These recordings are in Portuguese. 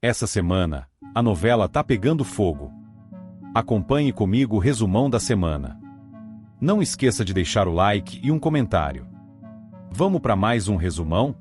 Essa semana, a novela tá pegando fogo. Acompanhe comigo o resumão da semana. Não esqueça de deixar o like e um comentário. Vamos para mais um resumão?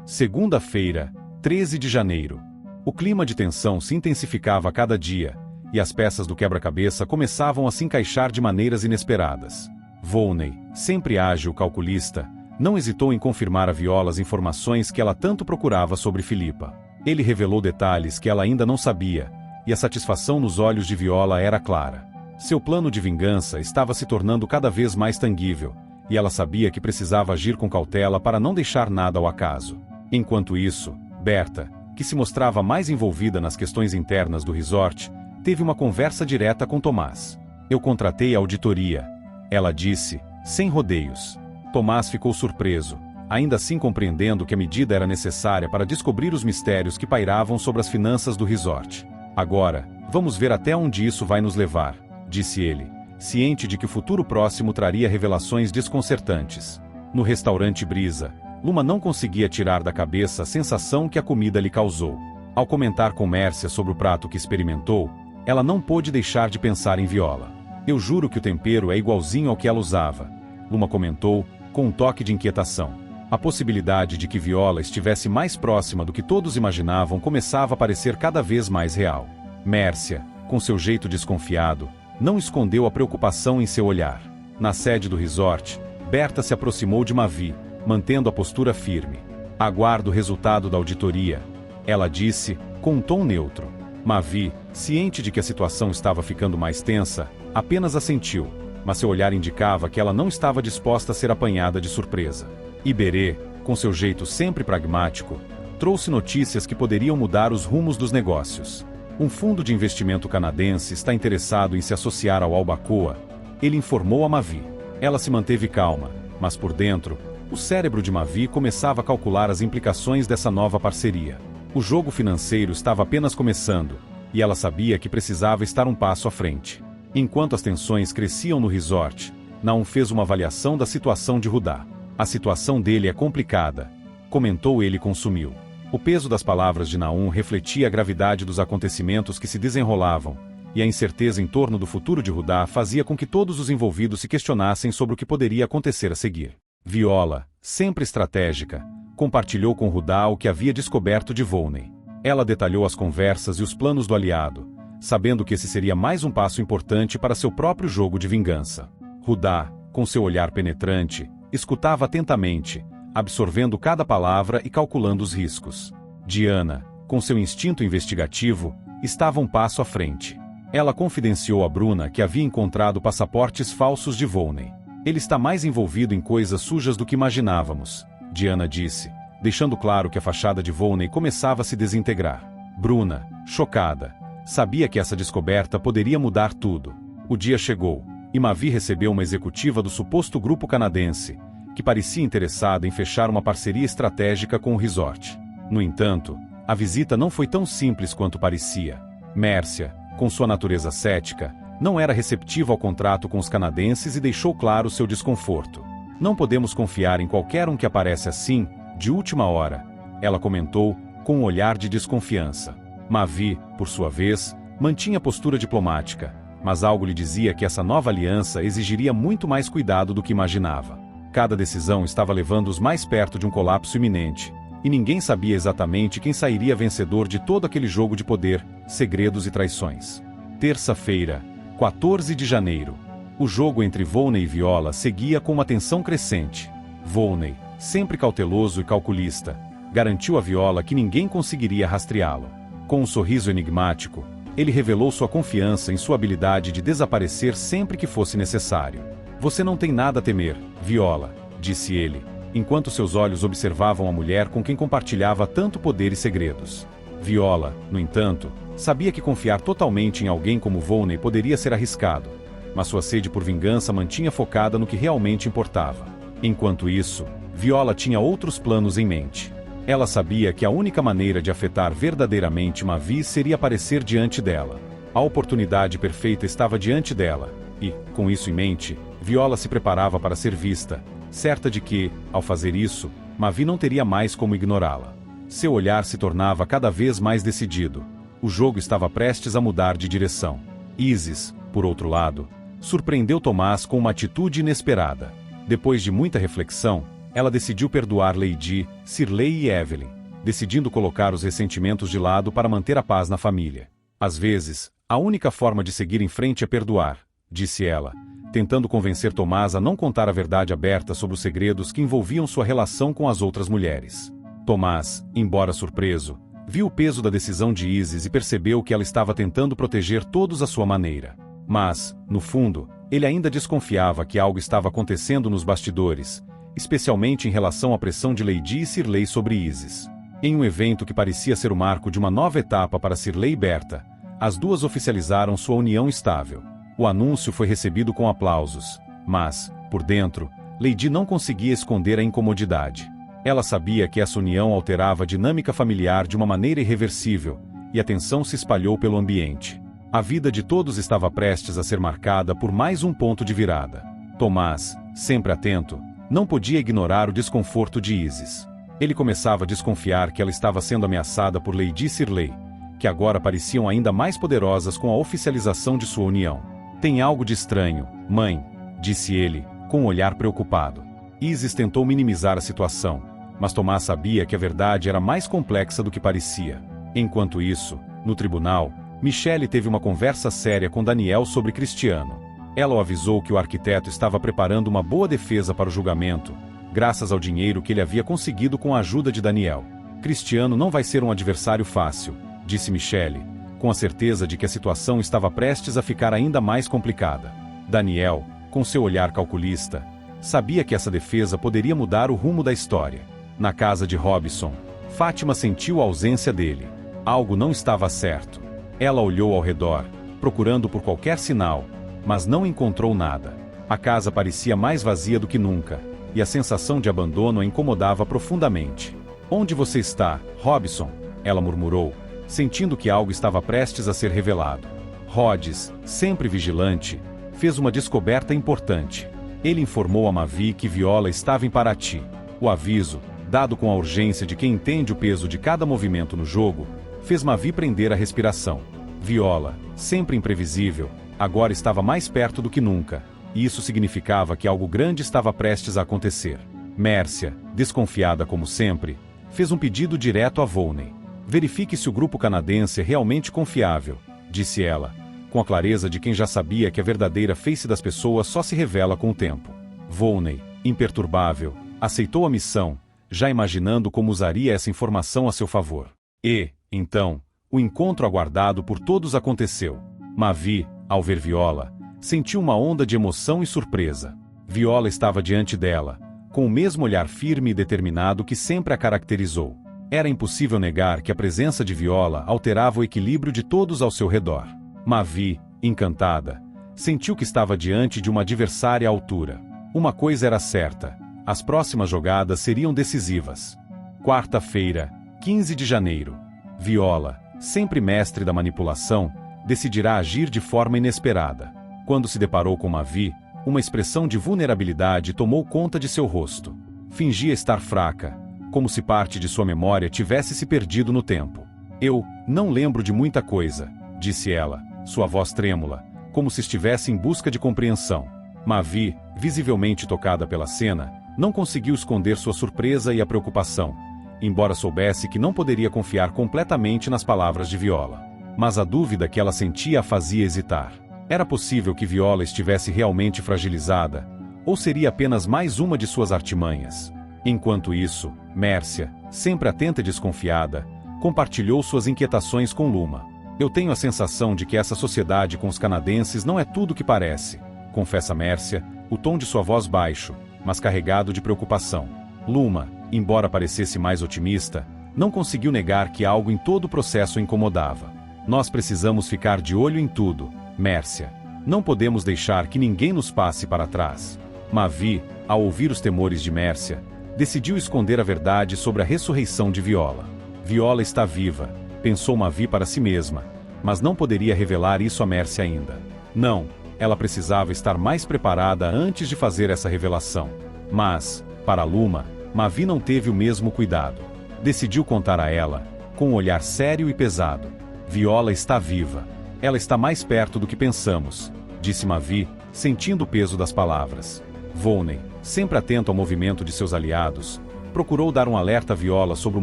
Segunda-feira, 13 de janeiro. O clima de tensão se intensificava a cada dia, e as peças do quebra-cabeça começavam a se encaixar de maneiras inesperadas. Volney, sempre ágil calculista, não hesitou em confirmar a Viola as informações que ela tanto procurava sobre Filipa. Ele revelou detalhes que ela ainda não sabia, e a satisfação nos olhos de Viola era clara. Seu plano de vingança estava se tornando cada vez mais tangível, e ela sabia que precisava agir com cautela para não deixar nada ao acaso. Enquanto isso, Berta, que se mostrava mais envolvida nas questões internas do resort, teve uma conversa direta com Tomás. "Eu contratei a auditoria", ela disse, sem rodeios. Tomás ficou surpreso, ainda assim compreendendo que a medida era necessária para descobrir os mistérios que pairavam sobre as finanças do resort. "Agora, vamos ver até onde isso vai nos levar", disse ele, ciente de que o futuro próximo traria revelações desconcertantes. No restaurante Brisa, Luma não conseguia tirar da cabeça a sensação que a comida lhe causou. Ao comentar com Mércia sobre o prato que experimentou, ela não pôde deixar de pensar em Viola. "Eu juro que o tempero é igualzinho ao que ela usava", Luma comentou, com um toque de inquietação. A possibilidade de que Viola estivesse mais próxima do que todos imaginavam começava a parecer cada vez mais real. Mércia, com seu jeito desconfiado, não escondeu a preocupação em seu olhar. Na sede do resort, Berta se aproximou de Mavi, mantendo a postura firme. "Aguardo o resultado da auditoria", ela disse, com um tom neutro. Mavi, ciente de que a situação estava ficando mais tensa, apenas assentiu, mas seu olhar indicava que ela não estava disposta a ser apanhada de surpresa. Iberê, com seu jeito sempre pragmático, trouxe notícias que poderiam mudar os rumos dos negócios. "Um fundo de investimento canadense está interessado em se associar ao Albacoa", ele informou a Mavi. Ela se manteve calma, mas por dentro, o cérebro de Mavi começava a calcular as implicações dessa nova parceria. O jogo financeiro estava apenas começando, e ela sabia que precisava estar um passo à frente. Enquanto as tensões cresciam no resort, Naum fez uma avaliação da situação de Rudá. "A situação dele é complicada", comentou ele com Sumil. O peso das palavras de Naum refletia a gravidade dos acontecimentos que se desenrolavam, e a incerteza em torno do futuro de Rudá fazia com que todos os envolvidos se questionassem sobre o que poderia acontecer a seguir. Viola, sempre estratégica, compartilhou com Rudá o que havia descoberto de Volney. Ela detalhou as conversas e os planos do aliado, sabendo que esse seria mais um passo importante para seu próprio jogo de vingança. Rudá, com seu olhar penetrante, escutava atentamente, absorvendo cada palavra e calculando os riscos. Diana, com seu instinto investigativo, estava um passo à frente. Ela confidenciou a Bruna que havia encontrado passaportes falsos de Volney. "Ele está mais envolvido em coisas sujas do que imaginávamos", Diana disse, deixando claro que a fachada de Volney começava a se desintegrar. Bruna, chocada, sabia que essa descoberta poderia mudar tudo. O dia chegou, e Mavi recebeu uma executiva do suposto grupo canadense, que parecia interessada em fechar uma parceria estratégica com o resort. No entanto, a visita não foi tão simples quanto parecia. Mércia, com sua natureza cética, não era receptiva ao contrato com os canadenses e deixou claro seu desconforto. "Não podemos confiar em qualquer um que aparece assim, de última hora", ela comentou, com um olhar de desconfiança. Mavi, por sua vez, mantinha postura diplomática, mas algo lhe dizia que essa nova aliança exigiria muito mais cuidado do que imaginava. Cada decisão estava levando-os mais perto de um colapso iminente, e ninguém sabia exatamente quem sairia vencedor de todo aquele jogo de poder, segredos e traições. Terça-feira, 14 de janeiro. O jogo entre Volney e Viola seguia com uma tensão crescente. Volney, sempre cauteloso e calculista, garantiu a Viola que ninguém conseguiria rastreá-lo. Com um sorriso enigmático, ele revelou sua confiança em sua habilidade de desaparecer sempre que fosse necessário. "Você não tem nada a temer, Viola", disse ele, enquanto seus olhos observavam a mulher com quem compartilhava tanto poder e segredos. Viola, no entanto, sabia que confiar totalmente em alguém como Volney poderia ser arriscado, mas sua sede por vingança mantinha focada no que realmente importava. Enquanto isso, Viola tinha outros planos em mente. Ela sabia que a única maneira de afetar verdadeiramente Mavi seria aparecer diante dela. A oportunidade perfeita estava diante dela, e, com isso em mente, Viola se preparava para ser vista, certa de que, ao fazer isso, Mavi não teria mais como ignorá-la. Seu olhar se tornava cada vez mais decidido. O jogo estava prestes a mudar de direção. Isis, por outro lado, surpreendeu Tomás com uma atitude inesperada. Depois de muita reflexão, ela decidiu perdoar Lady, Shirley e Evelyn, decidindo colocar os ressentimentos de lado para manter a paz na família. Às vezes, a única forma de seguir em frente é perdoar, disse ela, tentando convencer Tomás a não contar a verdade aberta sobre os segredos que envolviam sua relação com as outras mulheres. Tomás, embora surpreso, viu o peso da decisão de Isis e percebeu que ela estava tentando proteger todos à sua maneira. Mas, no fundo, ele ainda desconfiava que algo estava acontecendo nos bastidores, especialmente em relação à pressão de Lady e Shirley sobre Isis. Em um evento que parecia ser o marco de uma nova etapa para Shirley e Berta, as duas oficializaram sua união estável. O anúncio foi recebido com aplausos, mas, por dentro, Lady não conseguia esconder a incomodidade. Ela sabia que essa união alterava a dinâmica familiar de uma maneira irreversível, e a tensão se espalhou pelo ambiente. A vida de todos estava prestes a ser marcada por mais um ponto de virada. Tomás, sempre atento, não podia ignorar o desconforto de Isis. Ele começava a desconfiar que ela estava sendo ameaçada por Lady e Shirley, que agora pareciam ainda mais poderosas com a oficialização de sua união. Tem algo de estranho, mãe, disse ele, com um olhar preocupado. Isis tentou minimizar a situação, mas Tomás sabia que a verdade era mais complexa do que parecia. Enquanto isso, no tribunal, Michelle teve uma conversa séria com Daniel sobre Cristiano. Ela o avisou que o arquiteto estava preparando uma boa defesa para o julgamento, graças ao dinheiro que ele havia conseguido com a ajuda de Daniel. Cristiano não vai ser um adversário fácil, disse Michelle, com a certeza de que a situação estava prestes a ficar ainda mais complicada. Daniel, com seu olhar calculista, sabia que essa defesa poderia mudar o rumo da história. Na casa de Robson, Fátima sentiu a ausência dele. Algo não estava certo. Ela olhou ao redor, procurando por qualquer sinal, mas não encontrou nada. A casa parecia mais vazia do que nunca, e a sensação de abandono a incomodava profundamente. "Onde você está, Robson?" ela murmurou, sentindo que algo estava prestes a ser revelado. Rhodes, sempre vigilante, fez uma descoberta importante. Ele informou a Mavi que Viola estava em Paraty. O aviso, dado com a urgência de quem entende o peso de cada movimento no jogo, fez Mavi prender a respiração. Viola, sempre imprevisível, agora estava mais perto do que nunca, e isso significava que algo grande estava prestes a acontecer. Mércia, desconfiada como sempre, fez um pedido direto a Volney. "Verifique se o grupo canadense é realmente confiável", disse ela, com a clareza de quem já sabia que a verdadeira face das pessoas só se revela com o tempo. Volney, imperturbável, aceitou a missão, já imaginando como usaria essa informação a seu favor. E, então, o encontro aguardado por todos aconteceu. Mavi, ao ver Viola, sentiu uma onda de emoção e surpresa. Viola estava diante dela, com o mesmo olhar firme e determinado que sempre a caracterizou. Era impossível negar que a presença de Viola alterava o equilíbrio de todos ao seu redor. Mavi, encantada, sentiu que estava diante de uma adversária à altura. Uma coisa era certa: as próximas jogadas seriam decisivas. Quarta-feira, 15 de janeiro. Viola, sempre mestre da manipulação, decidirá agir de forma inesperada. Quando se deparou com Mavi, uma expressão de vulnerabilidade tomou conta de seu rosto. Fingia estar fraca, como se parte de sua memória tivesse se perdido no tempo. "Eu não lembro de muita coisa", disse ela, sua voz trêmula, como se estivesse em busca de compreensão. Mavi, visivelmente tocada pela cena, não conseguiu esconder sua surpresa e a preocupação, embora soubesse que não poderia confiar completamente nas palavras de Viola. Mas a dúvida que ela sentia a fazia hesitar. Era possível que Viola estivesse realmente fragilizada, ou seria apenas mais uma de suas artimanhas? Enquanto isso, Mércia, sempre atenta e desconfiada, compartilhou suas inquietações com Luma. "Eu tenho a sensação de que essa sociedade com os canadenses não é tudo o que parece", confessa Mércia, o tom de sua voz baixo, mas carregado de preocupação. Luma, embora parecesse mais otimista, não conseguiu negar que algo em todo o processo o incomodava. "Nós precisamos ficar de olho em tudo, Mércia. Não podemos deixar que ninguém nos passe para trás." Mavi, ao ouvir os temores de Mércia, decidiu esconder a verdade sobre a ressurreição de Viola. "Viola está viva", pensou Mavi para si mesma, mas não poderia revelar isso a Mércia ainda. Não, ela precisava estar mais preparada antes de fazer essa revelação. Mas, para Luma, Mavi não teve o mesmo cuidado. Decidiu contar a ela, com um olhar sério e pesado. Viola está viva. Ela está mais perto do que pensamos, disse Mavi, sentindo o peso das palavras. Volney, sempre atento ao movimento de seus aliados, procurou dar um alerta a Viola sobre o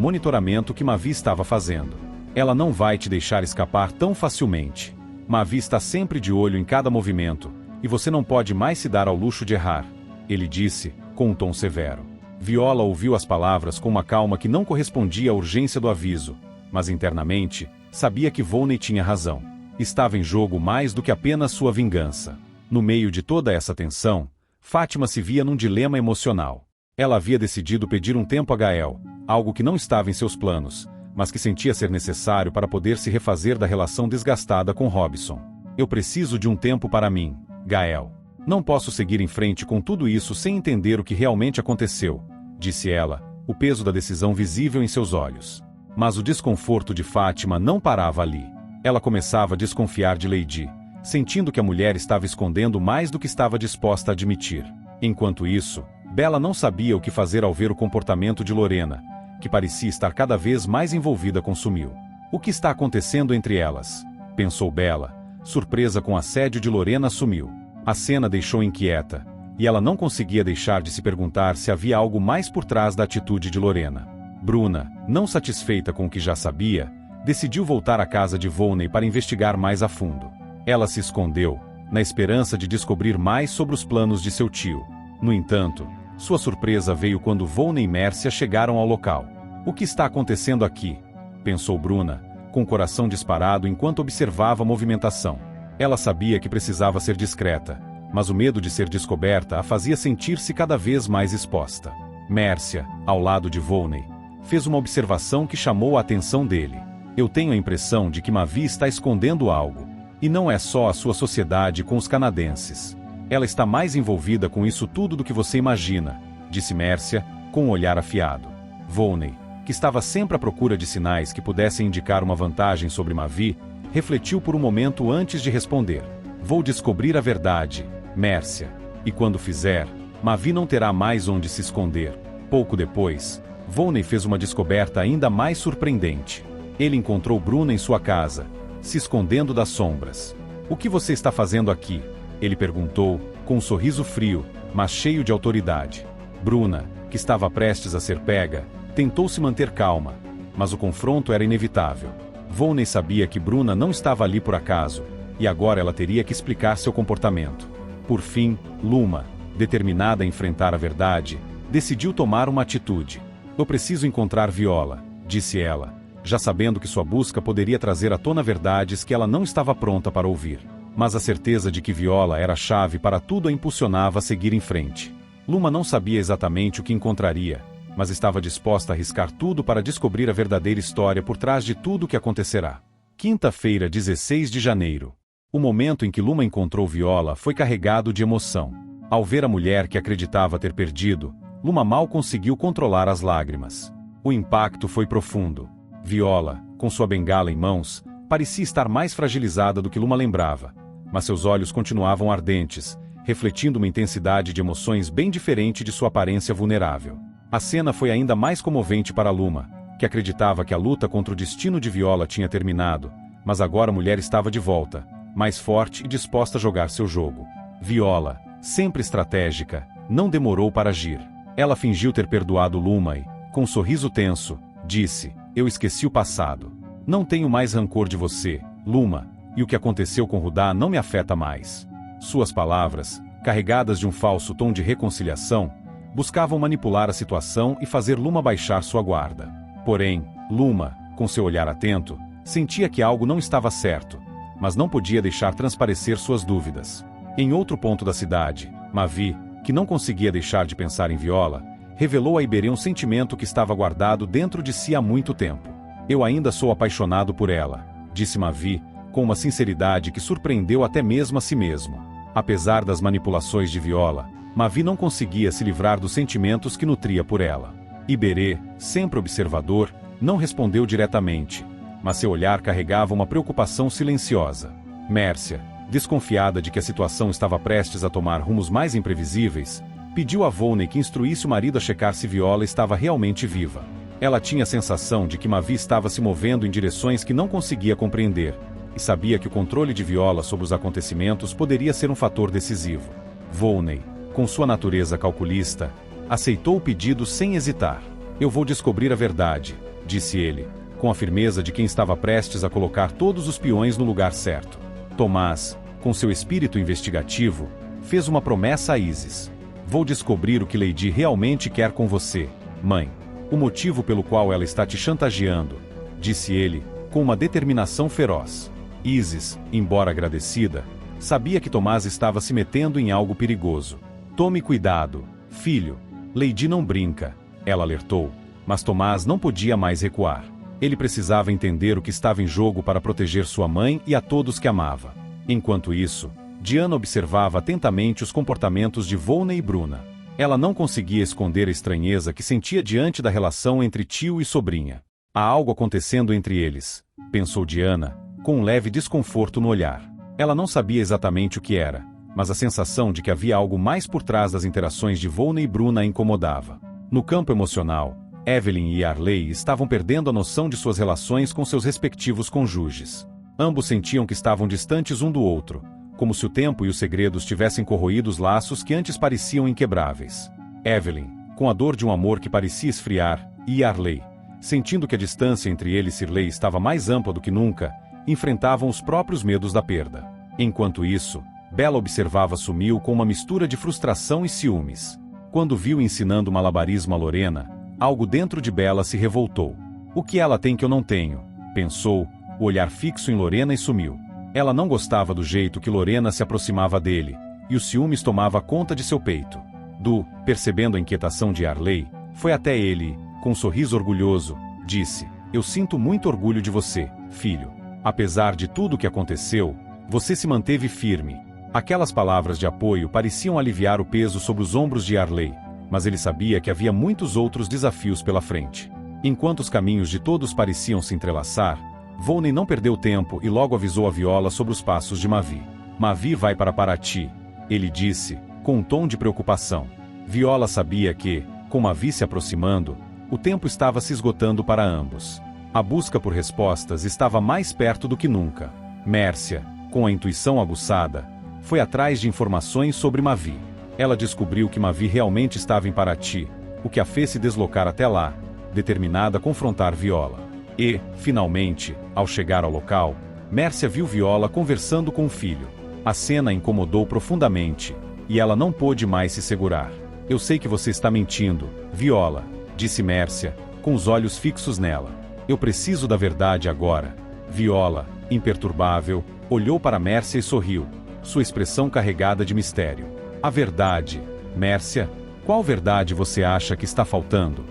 monitoramento que Mavi estava fazendo. Ela não vai te deixar escapar tão facilmente. Mavi está sempre de olho em cada movimento, e você não pode mais se dar ao luxo de errar, ele disse, com um tom severo. Viola ouviu as palavras com uma calma que não correspondia à urgência do aviso, mas internamente, sabia que Volney tinha razão. Estava em jogo mais do que apenas sua vingança. No meio de toda essa tensão, Fátima se via num dilema emocional. Ela havia decidido pedir um tempo a Gael, algo que não estava em seus planos, mas que sentia ser necessário para poder se refazer da relação desgastada com Robson. Eu preciso de um tempo para mim, Gael. Não posso seguir em frente com tudo isso sem entender o que realmente aconteceu, disse ela, o peso da decisão visível em seus olhos. Mas o desconforto de Fátima não parava ali. Ela começava a desconfiar de Lady, sentindo que a mulher estava escondendo mais do que estava disposta a admitir. Enquanto isso, Bella não sabia o que fazer ao ver o comportamento de Lorena, que parecia estar cada vez mais envolvida com Sumil. O que está acontecendo entre elas? Pensou Bella, surpresa com o assédio de Lorena a Sumil. A cena deixou inquieta, e ela não conseguia deixar de se perguntar se havia algo mais por trás da atitude de Lorena. Bruna, não satisfeita com o que já sabia, decidiu voltar à casa de Volney para investigar mais a fundo. Ela se escondeu, na esperança de descobrir mais sobre os planos de seu tio. No entanto, sua surpresa veio quando Volney e Mércia chegaram ao local. O que está acontecendo aqui? Pensou Bruna, com o coração disparado enquanto observava a movimentação. Ela sabia que precisava ser discreta, mas o medo de ser descoberta a fazia sentir-se cada vez mais exposta. Mércia, ao lado de Volney, fez uma observação que chamou a atenção dele. Eu tenho a impressão de que Mavi está escondendo algo. E não é só a sua sociedade com os canadenses. Ela está mais envolvida com isso tudo do que você imagina, disse Mércia, com um olhar afiado. Volney, que estava sempre à procura de sinais que pudessem indicar uma vantagem sobre Mavi, refletiu por um momento antes de responder. Vou descobrir a verdade, Mércia. E quando fizer, Mavi não terá mais onde se esconder. Pouco depois, Volney fez uma descoberta ainda mais surpreendente. Ele encontrou Bruna em sua casa, se escondendo das sombras. O que você está fazendo aqui? Ele perguntou, com um sorriso frio, mas cheio de autoridade. Bruna, que estava prestes a ser pega, tentou se manter calma, mas o confronto era inevitável. Volney sabia que Bruna não estava ali por acaso, e agora ela teria que explicar seu comportamento. Por fim, Luma, determinada a enfrentar a verdade, decidiu tomar uma atitude. Eu preciso encontrar Viola, disse ela, já sabendo que sua busca poderia trazer à tona verdades que ela não estava pronta para ouvir. Mas a certeza de que Viola era a chave para tudo a impulsionava a seguir em frente. Luma não sabia exatamente o que encontraria, mas estava disposta a arriscar tudo para descobrir a verdadeira história por trás de tudo o que acontecerá. Quinta-feira, 16 de janeiro. O momento em que Luma encontrou Viola foi carregado de emoção. Ao ver a mulher que acreditava ter perdido, Luma mal conseguiu controlar as lágrimas. O impacto foi profundo. Viola, com sua bengala em mãos, parecia estar mais fragilizada do que Luma lembrava, mas seus olhos continuavam ardentes, refletindo uma intensidade de emoções bem diferente de sua aparência vulnerável. A cena foi ainda mais comovente para Luma, que acreditava que a luta contra o destino de Viola tinha terminado, mas agora a mulher estava de volta, mais forte e disposta a jogar seu jogo. Viola, sempre estratégica, não demorou para agir. Ela fingiu ter perdoado Luma e, com um sorriso tenso, disse: "Eu esqueci o passado. Não tenho mais rancor de você, Luma, e o que aconteceu com Rudá não me afeta mais." Suas palavras, carregadas de um falso tom de reconciliação, buscavam manipular a situação e fazer Luma baixar sua guarda. Porém, Luma, com seu olhar atento, sentia que algo não estava certo, mas não podia deixar transparecer suas dúvidas. Em outro ponto da cidade, Mavi, que não conseguia deixar de pensar em Viola, revelou a Iberê um sentimento que estava guardado dentro de si há muito tempo. "Eu ainda sou apaixonado por ela", disse Mavi, com uma sinceridade que surpreendeu até mesmo a si mesmo. Apesar das manipulações de Viola, Mavi não conseguia se livrar dos sentimentos que nutria por ela. Iberê, sempre observador, não respondeu diretamente, mas seu olhar carregava uma preocupação silenciosa. Mércia, desconfiada de que a situação estava prestes a tomar rumos mais imprevisíveis, pediu a Volney que instruísse o marido a checar se Viola estava realmente viva. Ela tinha a sensação de que Mavi estava se movendo em direções que não conseguia compreender, e sabia que o controle de Viola sobre os acontecimentos poderia ser um fator decisivo. Volney, com sua natureza calculista, aceitou o pedido sem hesitar. Eu vou descobrir a verdade, disse ele, com a firmeza de quem estava prestes a colocar todos os peões no lugar certo. Tomás, com seu espírito investigativo, fez uma promessa a Isis. Vou descobrir o que Lady realmente quer com você, mãe. O motivo pelo qual ela está te chantageando, disse ele, com uma determinação feroz. Isis, embora agradecida, sabia que Tomás estava se metendo em algo perigoso. Tome cuidado, filho. Lady não brinca, ela alertou, mas Tomás não podia mais recuar. Ele precisava entender o que estava em jogo para proteger sua mãe e a todos que amava. Enquanto isso, Diana observava atentamente os comportamentos de Volney e Bruna. Ela não conseguia esconder a estranheza que sentia diante da relação entre tio e sobrinha. Há algo acontecendo entre eles, pensou Diana, com um leve desconforto no olhar. Ela não sabia exatamente o que era, mas a sensação de que havia algo mais por trás das interações de Volney e Bruna a incomodava. No campo emocional, Evelyn e Arley estavam perdendo a noção de suas relações com seus respectivos cônjuges. Ambos sentiam que estavam distantes um do outro, como se o tempo e os segredos tivessem corroído os laços que antes pareciam inquebráveis. Evelyn, com a dor de um amor que parecia esfriar, e Arley, sentindo que a distância entre ele e Shirley estava mais ampla do que nunca, enfrentavam os próprios medos da perda. Enquanto isso, Bella observava Sumiu com uma mistura de frustração e ciúmes. Quando viu ensinando malabarismo a Lorena, algo dentro de Bella se revoltou. O que ela tem que eu não tenho? Pensou, o olhar fixo em Lorena e Sumiu. Ela não gostava do jeito que Lorena se aproximava dele, e o ciúmes tomava conta de seu peito. Du, percebendo a inquietação de Arley, foi até ele e, com um sorriso orgulhoso, disse: Eu sinto muito orgulho de você, filho. Apesar de tudo o que aconteceu, você se manteve firme. Aquelas palavras de apoio pareciam aliviar o peso sobre os ombros de Arley, mas ele sabia que havia muitos outros desafios pela frente. Enquanto os caminhos de todos pareciam se entrelaçar, Volney não perdeu tempo e logo avisou a Viola sobre os passos de Mavi. Mavi vai para Paraty, ele disse, com um tom de preocupação. Viola sabia que, com Mavi se aproximando, o tempo estava se esgotando para ambos. A busca por respostas estava mais perto do que nunca. Mércia, com a intuição aguçada, foi atrás de informações sobre Mavi. Ela descobriu que Mavi realmente estava em Paraty, o que a fez se deslocar até lá, determinada a confrontar Viola. E, finalmente, ao chegar ao local, Mércia viu Viola conversando com o filho. A cena a incomodou profundamente, e ela não pôde mais se segurar. Eu sei que você está mentindo, Viola, disse Mércia, com os olhos fixos nela. Eu preciso da verdade agora. Viola, imperturbável, olhou para Mércia e sorriu, sua expressão carregada de mistério. A verdade, Mércia? Qual verdade você acha que está faltando?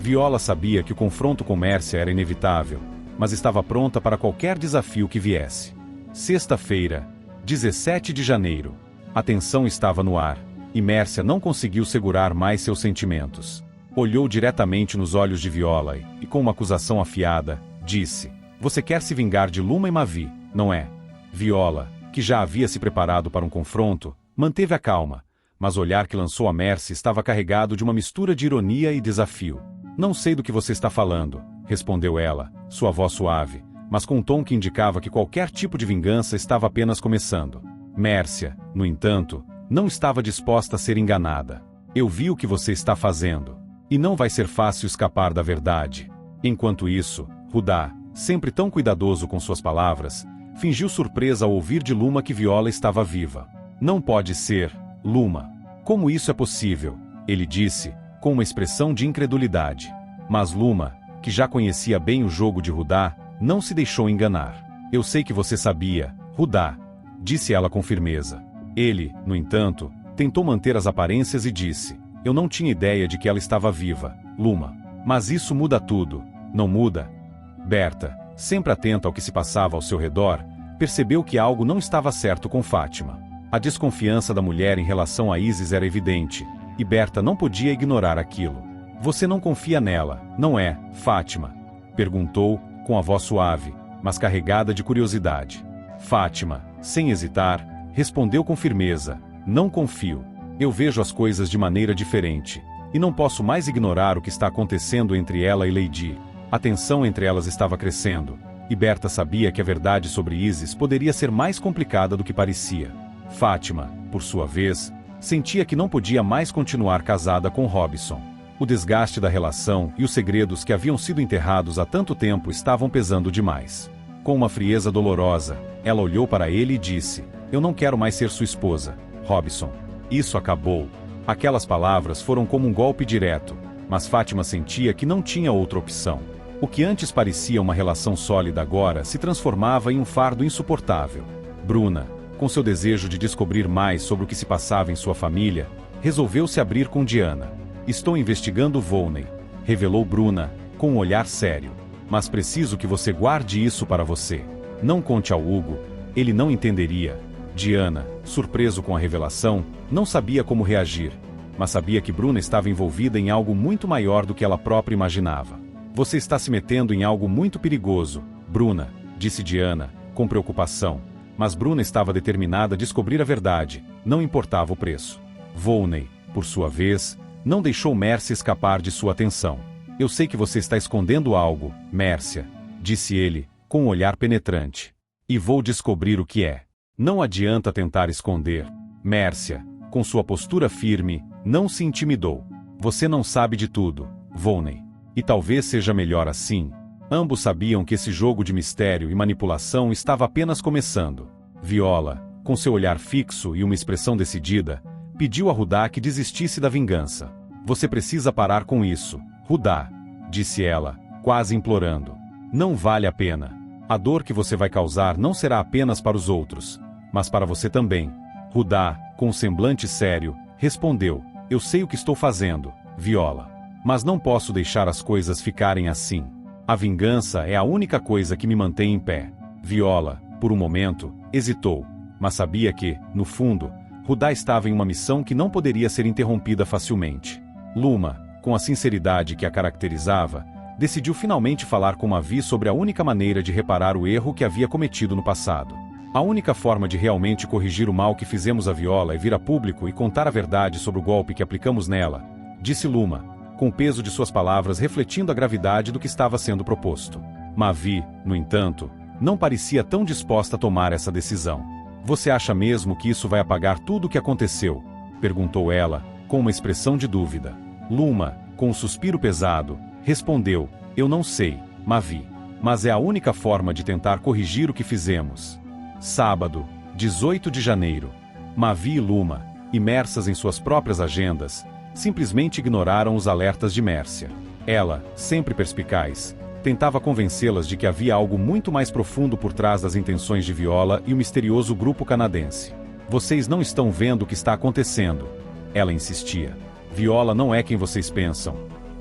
Viola sabia que o confronto com Mércia era inevitável, mas estava pronta para qualquer desafio que viesse. Sexta-feira, 17 de janeiro. A tensão estava no ar, e Mércia não conseguiu segurar mais seus sentimentos. Olhou diretamente nos olhos de Viola e, com uma acusação afiada, disse: Você quer se vingar de Luma e Mavi, não é? Viola, que já havia se preparado para um confronto, manteve a calma, mas o olhar que lançou a Mércia estava carregado de uma mistura de ironia e desafio. Não sei do que você está falando, respondeu ela, sua voz suave, mas com um tom que indicava que qualquer tipo de vingança estava apenas começando. Mércia, no entanto, não estava disposta a ser enganada. Eu vi o que você está fazendo. E não vai ser fácil escapar da verdade. Enquanto isso, Rudá, sempre tão cuidadoso com suas palavras, fingiu surpresa ao ouvir de Luma que Viola estava viva. Não pode ser, Luma. Como isso é possível? Ele disse, com uma expressão de incredulidade. Mas Luma, que já conhecia bem o jogo de Rudá, não se deixou enganar. Eu sei que você sabia, Rudá, disse ela com firmeza. Ele, no entanto, tentou manter as aparências e disse: Eu não tinha ideia de que ela estava viva, Luma. Mas isso muda tudo, não muda? Berta, sempre atenta ao que se passava ao seu redor, percebeu que algo não estava certo com Fátima. A desconfiança da mulher em relação a Isis era evidente, e Berta não podia ignorar aquilo. Você não confia nela, não é, Fátima? Perguntou, com a voz suave, mas carregada de curiosidade. Fátima, sem hesitar, respondeu com firmeza: Não confio. Eu vejo as coisas de maneira diferente. e não posso mais ignorar o que está acontecendo entre ela e Lady. A tensão entre elas estava crescendo, e Berta sabia que a verdade sobre Isis poderia ser mais complicada do que parecia. Fátima, por sua vez, sentia que não podia mais continuar casada com Robson. O desgaste da relação e os segredos que haviam sido enterrados há tanto tempo estavam pesando demais. Com uma frieza dolorosa, ela olhou para ele e disse: "Eu não quero mais ser sua esposa, Robson. Isso acabou." Aquelas palavras foram como um golpe direto, mas Fátima sentia que não tinha outra opção. O que antes parecia uma relação sólida agora se transformava em um fardo insuportável. Bruna, com seu desejo de descobrir mais sobre o que se passava em sua família, resolveu se abrir com Diana. "Estou investigando Volney", revelou Bruna, com um olhar sério. "Mas preciso que você guarde isso para você. Não conte ao Hugo, ele não entenderia." Diana, surpreso com a revelação, não sabia como reagir, mas sabia que Bruna estava envolvida em algo muito maior do que ela própria imaginava. "Você está se metendo em algo muito perigoso, Bruna", disse Diana, com preocupação. Mas Bruna estava determinada a descobrir a verdade, não importava o preço. Volney, por sua vez, não deixou Mércia escapar de sua atenção. "Eu sei que você está escondendo algo, Mércia", disse ele, com um olhar penetrante. "E vou descobrir o que é." Não adianta tentar esconder. Mércia, com sua postura firme, não se intimidou. "Você não sabe de tudo, Volney. E talvez seja melhor assim." Ambos sabiam que esse jogo de mistério e manipulação estava apenas começando. Viola, com seu olhar fixo e uma expressão decidida, pediu a Rudá que desistisse da vingança. "Você precisa parar com isso, Rudá", disse ela, quase implorando. "Não vale a pena. A dor que você vai causar não será apenas para os outros, mas para você também." Rudá, com um semblante sério, respondeu: "Eu sei o que estou fazendo, Viola. Mas não posso deixar as coisas ficarem assim. A vingança é a única coisa que me mantém em pé." Viola, por um momento, hesitou, mas sabia que, no fundo, Rudá estava em uma missão que não poderia ser interrompida facilmente. Luma, com a sinceridade que a caracterizava, decidiu finalmente falar com Mavi sobre a única maneira de reparar o erro que havia cometido no passado. "A única forma de realmente corrigir o mal que fizemos a Viola é vir a público e contar a verdade sobre o golpe que aplicamos nela", disse Luma, com o peso de suas palavras refletindo a gravidade do que estava sendo proposto. Mavi, no entanto, não parecia tão disposta a tomar essa decisão. "Você acha mesmo que isso vai apagar tudo o que aconteceu?", perguntou ela, com uma expressão de dúvida. Luma, com um suspiro pesado, respondeu: "Eu não sei, Mavi. Mas é a única forma de tentar corrigir o que fizemos." Sábado, 18 de janeiro. Mavi e Luma, imersas em suas próprias agendas, simplesmente ignoraram os alertas de Mércia. Ela, sempre perspicaz, tentava convencê-las de que havia algo muito mais profundo por trás das intenções de Viola e o misterioso grupo canadense. "Vocês não estão vendo o que está acontecendo", ela insistia. "Viola não é quem vocês pensam.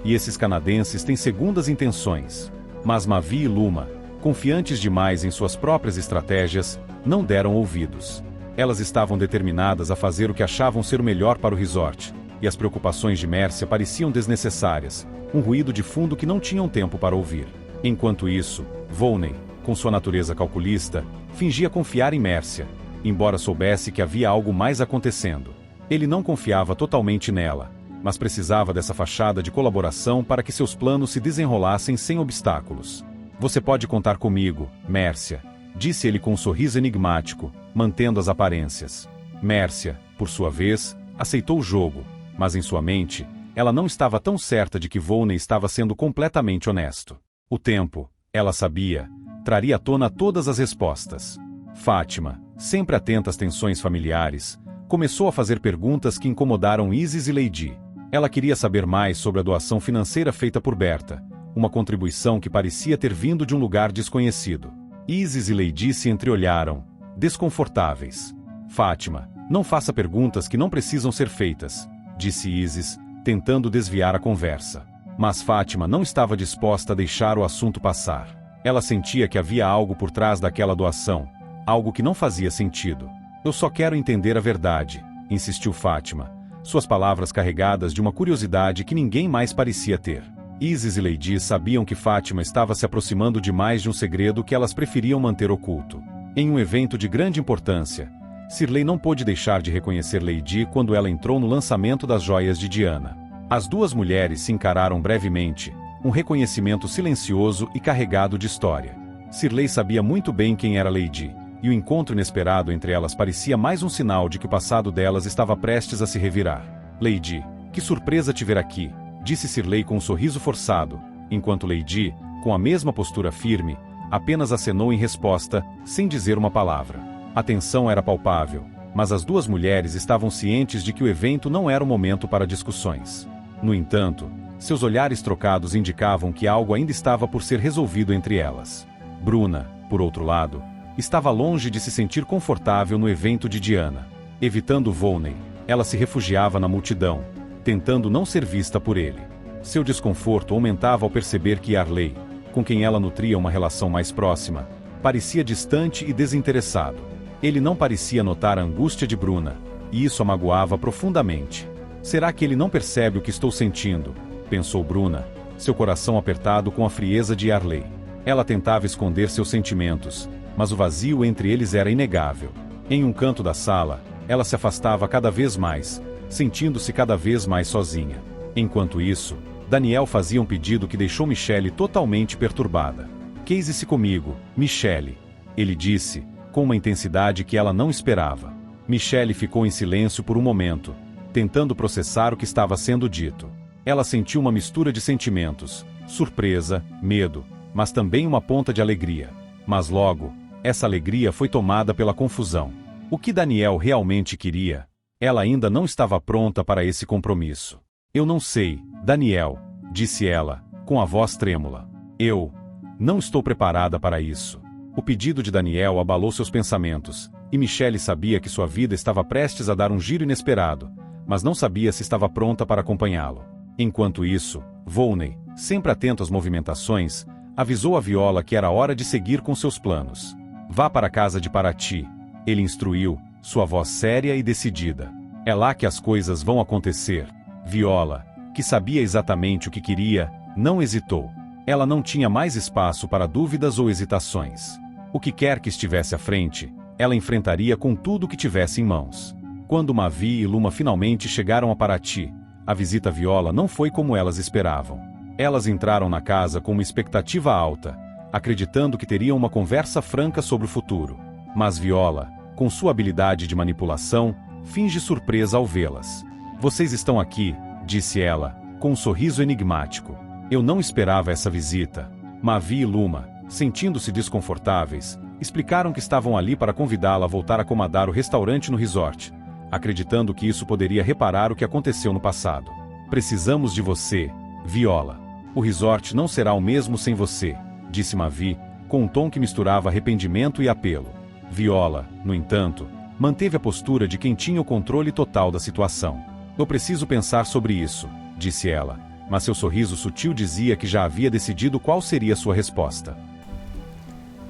E esses canadenses têm segundas intenções." Mas Mavi e Luma, confiantes demais em suas próprias estratégias, não deram ouvidos. Elas estavam determinadas a fazer o que achavam ser o melhor para o resort, e as preocupações de Mércia pareciam desnecessárias, um ruído de fundo que não tinham tempo para ouvir. Enquanto isso, Volney, com sua natureza calculista, fingia confiar em Mércia, embora soubesse que havia algo mais acontecendo. Ele não confiava totalmente nela, mas precisava dessa fachada de colaboração para que seus planos se desenrolassem sem obstáculos. "Você pode contar comigo, Mércia", disse ele com um sorriso enigmático, mantendo as aparências. Mércia, por sua vez, aceitou o jogo, mas em sua mente, ela não estava tão certa de que Volney estava sendo completamente honesto. O tempo, ela sabia, traria à tona todas as respostas. Fátima, sempre atenta às tensões familiares, começou a fazer perguntas que incomodaram Isis e Lady. Ela queria saber mais sobre a doação financeira feita por Berta, uma contribuição que parecia ter vindo de um lugar desconhecido. Isis e Lady se entreolharam, desconfortáveis. "Fátima, não faça perguntas que não precisam ser feitas", disse Isis, tentando desviar a conversa. Mas Fátima não estava disposta a deixar o assunto passar. Ela sentia que havia algo por trás daquela doação, algo que não fazia sentido. "Eu só quero entender a verdade", insistiu Fátima, suas palavras carregadas de uma curiosidade que ninguém mais parecia ter. Isis e Lady sabiam que Fátima estava se aproximando demais de um segredo que elas preferiam manter oculto. Em um evento de grande importância, Sirley não pôde deixar de reconhecer Lady quando ela entrou no lançamento das joias de Diana. As duas mulheres se encararam brevemente, um reconhecimento silencioso e carregado de história. Shirley sabia muito bem quem era Lady, e o encontro inesperado entre elas parecia mais um sinal de que o passado delas estava prestes a se revirar. Lady, que surpresa te ver aqui, disse Shirley com um sorriso forçado, enquanto Lady, com a mesma postura firme, apenas acenou em resposta, sem dizer uma palavra. A tensão era palpável, mas as duas mulheres estavam cientes de que o evento não era o momento para discussões. No entanto, seus olhares trocados indicavam que algo ainda estava por ser resolvido entre elas. Bruna, por outro lado, estava longe de se sentir confortável no evento de Diana. Evitando Volney, ela se refugiava na multidão, tentando não ser vista por ele. Seu desconforto aumentava ao perceber que Yarley, com quem ela nutria uma relação mais próxima, parecia distante e desinteressado. Ele não parecia notar a angústia de Bruna, e isso a magoava profundamente. Será que ele não percebe o que estou sentindo? Pensou Bruna, seu coração apertado com a frieza de Yarley. Ela tentava esconder seus sentimentos, mas o vazio entre eles era inegável. Em um canto da sala, ela se afastava cada vez mais, sentindo-se cada vez mais sozinha. Enquanto isso, Daniel fazia um pedido que deixou Michelle totalmente perturbada. "Case-se comigo, Michelle", ele disse, com uma intensidade que ela não esperava. Michelle ficou em silêncio por um momento, tentando processar o que estava sendo dito. Ela sentiu uma mistura de sentimentos, surpresa, medo, mas também uma ponta de alegria. Mas logo, essa alegria foi tomada pela confusão. O que Daniel realmente queria? Ela ainda não estava pronta para esse compromisso. "Eu não sei, Daniel", disse ela, com a voz trêmula. "Eu não estou preparada para isso." O pedido de Daniel abalou seus pensamentos, e Michelle sabia que sua vida estava prestes a dar um giro inesperado, mas não sabia se estava pronta para acompanhá-lo. Enquanto isso, Volney, sempre atento às movimentações, avisou a Viola que era hora de seguir com seus planos. "Vá para a casa de Paraty", ele instruiu, sua voz séria e decidida. "É lá que as coisas vão acontecer." Viola, que sabia exatamente o que queria, não hesitou. Ela não tinha mais espaço para dúvidas ou hesitações. O que quer que estivesse à frente, ela enfrentaria com tudo o que tivesse em mãos. Quando Mavi e Luma finalmente chegaram a Paraty, a visita a Viola não foi como elas esperavam. Elas entraram na casa com uma expectativa alta, acreditando que teriam uma conversa franca sobre o futuro. Mas Viola, com sua habilidade de manipulação, finge surpresa ao vê-las. "Vocês estão aqui", disse ela, com um sorriso enigmático. "Eu não esperava essa visita." Mavi e Luma, sentindo-se desconfortáveis, explicaram que estavam ali para convidá-la a voltar a comandar o restaurante no resort, acreditando que isso poderia reparar o que aconteceu no passado. "Precisamos de você, Viola. O resort não será o mesmo sem você", disse Mavi, com um tom que misturava arrependimento e apelo. Viola, no entanto, manteve a postura de quem tinha o controle total da situação. "Eu preciso pensar sobre isso", disse ela, mas seu sorriso sutil dizia que já havia decidido qual seria sua resposta.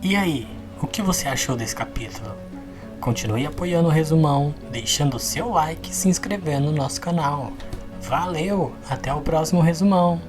E aí, o que você achou desse capítulo? Continue apoiando o Resumão, deixando o seu like e se inscrevendo no nosso canal. Valeu, até o próximo Resumão!